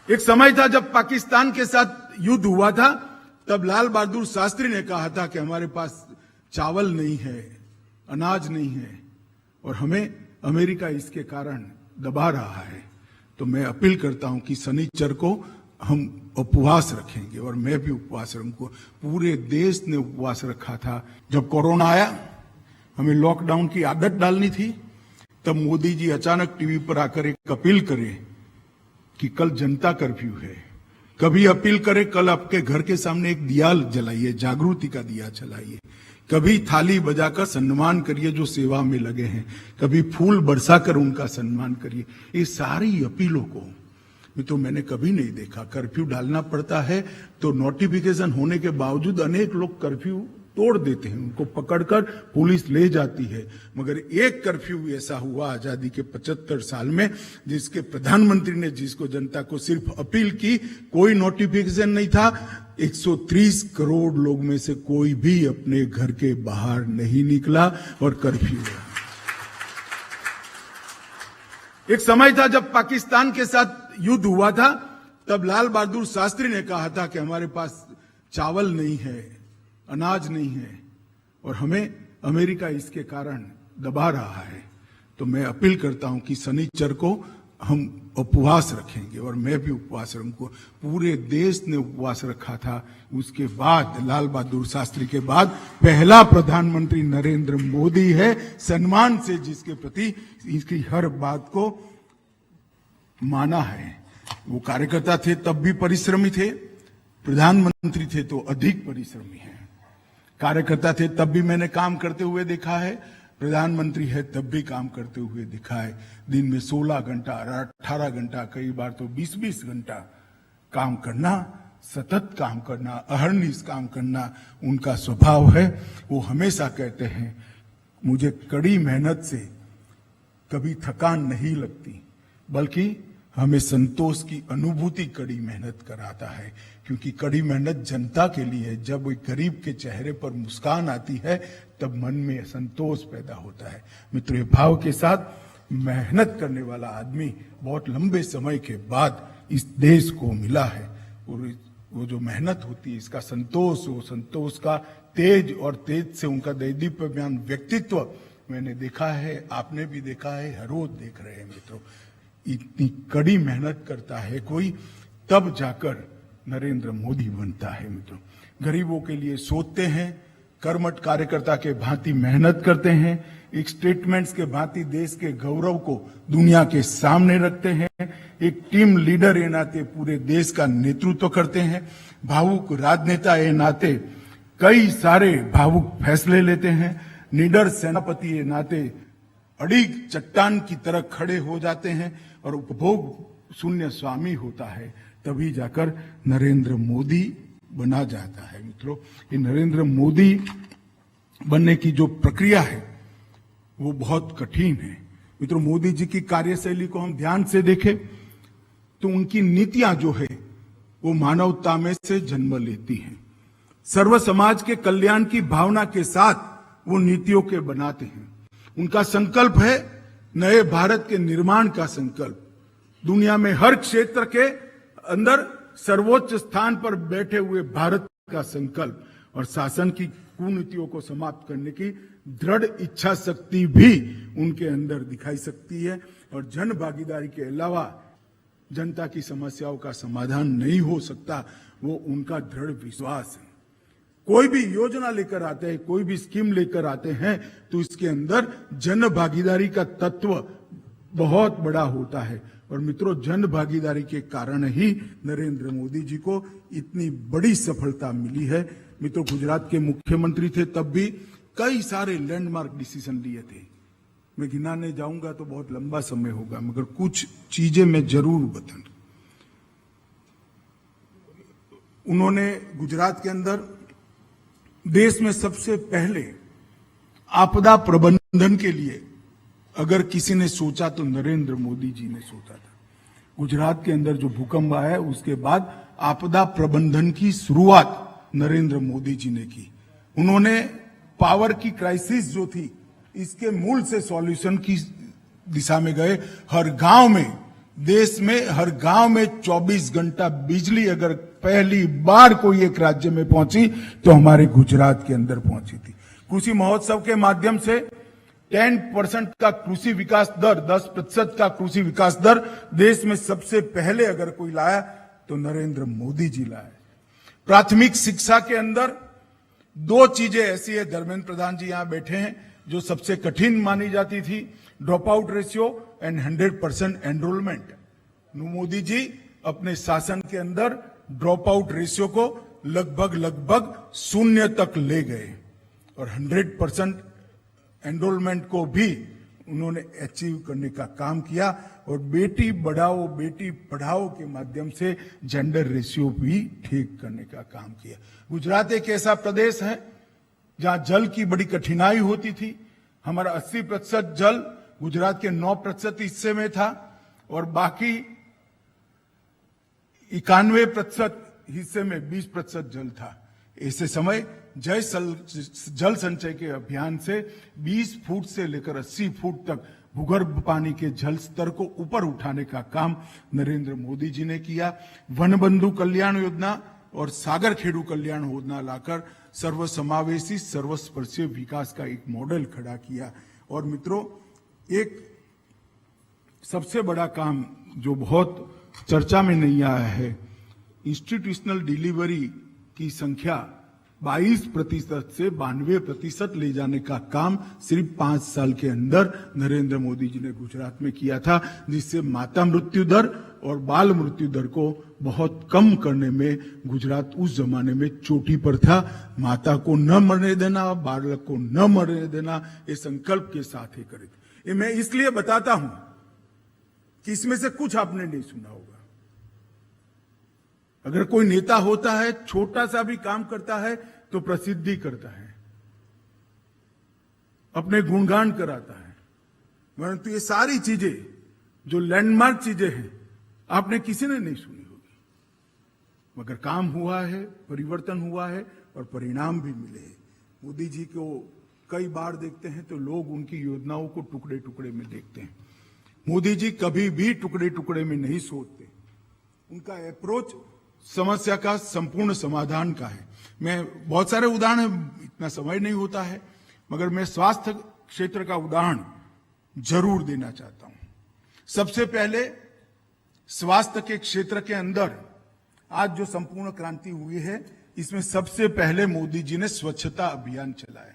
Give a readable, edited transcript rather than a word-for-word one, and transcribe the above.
एक समय था जब पाकिस्तान के साथ युद्ध हुआ था, तब लाल बहादुर शास्त्री ने कहा था कि हमारे पास चावल नहीं है, अनाज नहीं है और हमें अमेरिका इसके कारण दबा रहा है। तो मैं अपील करता हूं कि शनिचर को हम उपवास रखेंगे और मैं भी उपवास रखूंगा। पूरे देश ने उपवास रखा था। जब कोरोना आया, हमें लॉकडाउन की आदत डालनी थी, तब मोदी जी अचानक टीवी पर आकर एक अपील करे कि कल जनता कर्फ्यू है। कभी अपील करे कल आपके घर के सामने एक दिया जलाइए, जागृति का दिया जलाइए। कभी थाली बजाकर सम्मान करिए जो सेवा में लगे हैं, कभी फूल बरसाकर उनका सम्मान करिए। ये सारी अपीलों को तो मैंने कभी नहीं देखा। कर्फ्यू डालना पड़ता है तो नोटिफिकेशन होने के बावजूद अनेक लोग कर्फ्यू तोड़ देते हैं, उनको पकड़कर पुलिस ले जाती है। मगर एक कर्फ्यू ऐसा हुआ आजादी के 75 साल में जिसके प्रधानमंत्री ने जिसको जनता को सिर्फ अपील की, कोई नोटिफिकेशन नहीं था। 130 करोड़ लोग में से कोई भी अपने घर के बाहर नहीं निकला और कर्फ्यू हुआ। एक समय था जब पाकिस्तान के साथ युद्ध हुआ था, तब लाल बहादुर शास्त्री ने कहा था कि हमारे पास चावल नहीं है, अनाज नहीं है और हमें अमेरिका इसके कारण दबा रहा है। तो मैं अपील करता हूं कि शनिचर को हम उपवास रखेंगे और मैं भी उपवास रखूंगा। पूरे देश ने उपवास रखा था। उसके बाद लाल बहादुर शास्त्री के बाद पहला प्रधानमंत्री नरेंद्र मोदी है, सम्मान से जिसके प्रति इसकी हर बात को माना है। वो कार्यकर्ता थे तब भी परिश्रमी थे, प्रधानमंत्री थे तो अधिक परिश्रमी है। कार्यकर्ता थे तब भी मैंने काम करते हुए देखा है, प्रधानमंत्री है तब भी काम करते हुए दिखा है। दिन में 16 घंटा, 18 घंटा, कई बार तो 20-20 घंटा काम करना, सतत काम करना, अहर्निश काम करना उनका स्वभाव है। वो हमेशा कहते हैं मुझे कड़ी मेहनत से कभी थकान नहीं लगती, बल्कि हमें संतोष की अनुभूति कड़ी मेहनत कराता है, क्योंकि कड़ी मेहनत जनता के लिए। जब एक गरीब के चेहरे पर मुस्कान आती है तब मन में संतोष पैदा होता है। मित्रों, भाव के साथ मेहनत करने वाला आदमी बहुत लंबे समय के बाद इस देश को मिला है और वो जो मेहनत होती है, इसका संतोष, वो संतोष का तेज और तेज से उनका दैदीप्यमान व्यक्तित्व मैंने देखा है, आपने भी देखा है, हर रोज देख रहे हैं। मित्रों, इतनी कड़ी मेहनत करता है कोई, तब जाकर नरेंद्र मोदी बनता है। मित्रों, गरीबों के लिए सोचते हैं, कर्मठ कार्यकर्ता के भांति मेहनत करते हैं, एक स्टेटमेंट्स के भांति देश के गौरव को दुनिया के सामने रखते हैं, एक टीम लीडर ए नाते पूरे देश का नेतृत्व करते हैं, भावुक राजनेता ए नाते कई सारे भावुक फैसले लेते हैं, निडर सेनापति ए नाते अड़िग चट्टान की तरह खड़े हो जाते हैं और उपभोग शून्य स्वामी होता है। तभी जाकर नरेंद्र मोदी बना जाता है। मित्रों, ये नरेंद्र मोदी बनने की जो प्रक्रिया है वो बहुत कठिन है। मित्रों, मोदी जी की कार्यशैली को हम ध्यान से देखें तो उनकी नीतियां जो है वो मानवता में से जन्म लेती हैं। सर्व समाज के कल्याण की भावना के साथ वो नीतियों के बनाते हैं। उनका संकल्प है नए भारत के निर्माण का संकल्प। दुनिया में हर क्षेत्र के अंदर सर्वोच्च स्थान पर बैठे हुए भारत का संकल्प और शासन की कुनीतियों को समाप्त करने की दृढ़ इच्छा शक्ति भी उनके अंदर दिखाई सकती है। और जन भागीदारी के अलावा जनता की समस्याओं का समाधान नहीं हो सकता, वो उनका दृढ़ विश्वास है। कोई भी योजना लेकर आते हैं, कोई भी स्कीम लेकर आते हैं तो इसके अंदर जन भागीदारी का तत्व बहुत बड़ा होता है। और मित्रों, जन भागीदारी के कारण ही नरेंद्र मोदी जी को इतनी बड़ी सफलता मिली है। मित्रों, गुजरात के मुख्यमंत्री थे तब भी कई सारे लैंडमार्क डिसीजन लिए थे। मैं गिनाने जाऊंगा तो बहुत लंबा समय होगा, मगर कुछ चीजें मैं जरूर बताऊं। उन्होंने गुजरात के अंदर देश में सबसे पहले आपदा प्रबंधन के लिए अगर किसी ने सोचा तो नरेंद्र मोदी जी ने सोचा था। गुजरात के अंदर जो भूकंप आया उसके बाद आपदा प्रबंधन की शुरुआत नरेंद्र मोदी जी ने की। उन्होंने पावर की क्राइसिस जो थी इसके मूल से सॉल्यूशन की दिशा में गए। हर गांव में देश में हर गांव में 24 घंटा बिजली अगर पहली बार कोई एक राज्य में पहुंची तो हमारे गुजरात के अंदर पहुंची थी। कृषि महोत्सव के माध्यम से 10% का कृषि विकास दर, 10% का कृषि विकास दर देश में सबसे पहले अगर कोई लाया तो नरेंद्र मोदी जी लाए। प्राथमिक शिक्षा के अंदर 2 चीजें ऐसी है, धर्मेंद्र प्रधान जी यहां बैठे हैं, जो सबसे कठिन मानी जाती थी, drop out ratio and 100% enrolment. Modi ji अपने शासन के अंदर ड्रॉप आउट रेशियो को लगभग 0 तक ले गए और 100% एनरोलमेंट को भी उन्होंने अचीव करने का काम किया और बेटी बढ़ाओ बेटी पढ़ाओ के माध्यम से जेंडर रेशियो भी ठीक करने का काम किया। गुजरात एक ऐसा प्रदेश है जहां जल की बड़ी कठिनाई होती थी। हमारा 80% जल गुजरात के 9% हिस्से में था और बाकी 91% हिस्से में 20% जल था। ऐसे समय जल संचय के अभियान से 20 फुट से लेकर 80 फुट तक भूगर्भ पानी के जल स्तर को ऊपर उठाने का काम नरेंद्र मोदी जी ने किया। वनबंधु कल्याण योजना और सागर खेडू कल्याण योजना लाकर सर्वसमावेशी सर्वस्पर्शी विकास का एक मॉडल खड़ा किया। और मित्रों, एक सबसे बड़ा काम जो बहुत चर्चा में नहीं आया है, इंस्टीट्यूशनल डिलीवरी की संख्या 22% से 92% ले जाने का काम सिर्फ 5 साल के अंदर नरेंद्र मोदी जी ने गुजरात में किया था, जिससे माता मृत्यु दर और बाल मृत्यु दर को बहुत कम करने में गुजरात उस जमाने में चोटी पर था। माता को न मरने देना, बालक को न मरने देना, ये संकल्प के साथ ही करे थे। ये मैं इसलिए बताता हूं कि इसमें से कुछ आपने नहीं सुना होगा। अगर कोई नेता होता है, छोटा सा भी काम करता है तो प्रसिद्धि करता है, अपने गुणगान कराता है, परंतु ये सारी चीजें जो लैंडमार्क चीजें हैं आपने किसी ने नहीं सुनी होगी। मगर काम हुआ है, परिवर्तन हुआ है और परिणाम भी मिले हैं। मोदी जी को कई बार देखते हैं तो लोग उनकी योजनाओं को टुकड़े टुकड़े में देखते हैं। मोदी जी कभी भी टुकड़े टुकड़े में नहीं सोचते। उनका अप्रोच समस्या का संपूर्ण समाधान का है। मैं बहुत सारे उदाहरण, इतना समय नहीं होता है, मगर मैं स्वास्थ्य क्षेत्र का उदाहरण जरूर देना चाहता हूं। सबसे पहले स्वास्थ्य के क्षेत्र के अंदर आज जो संपूर्ण क्रांति हुई है, इसमें सबसे पहले मोदी जी ने स्वच्छता अभियान चलाया।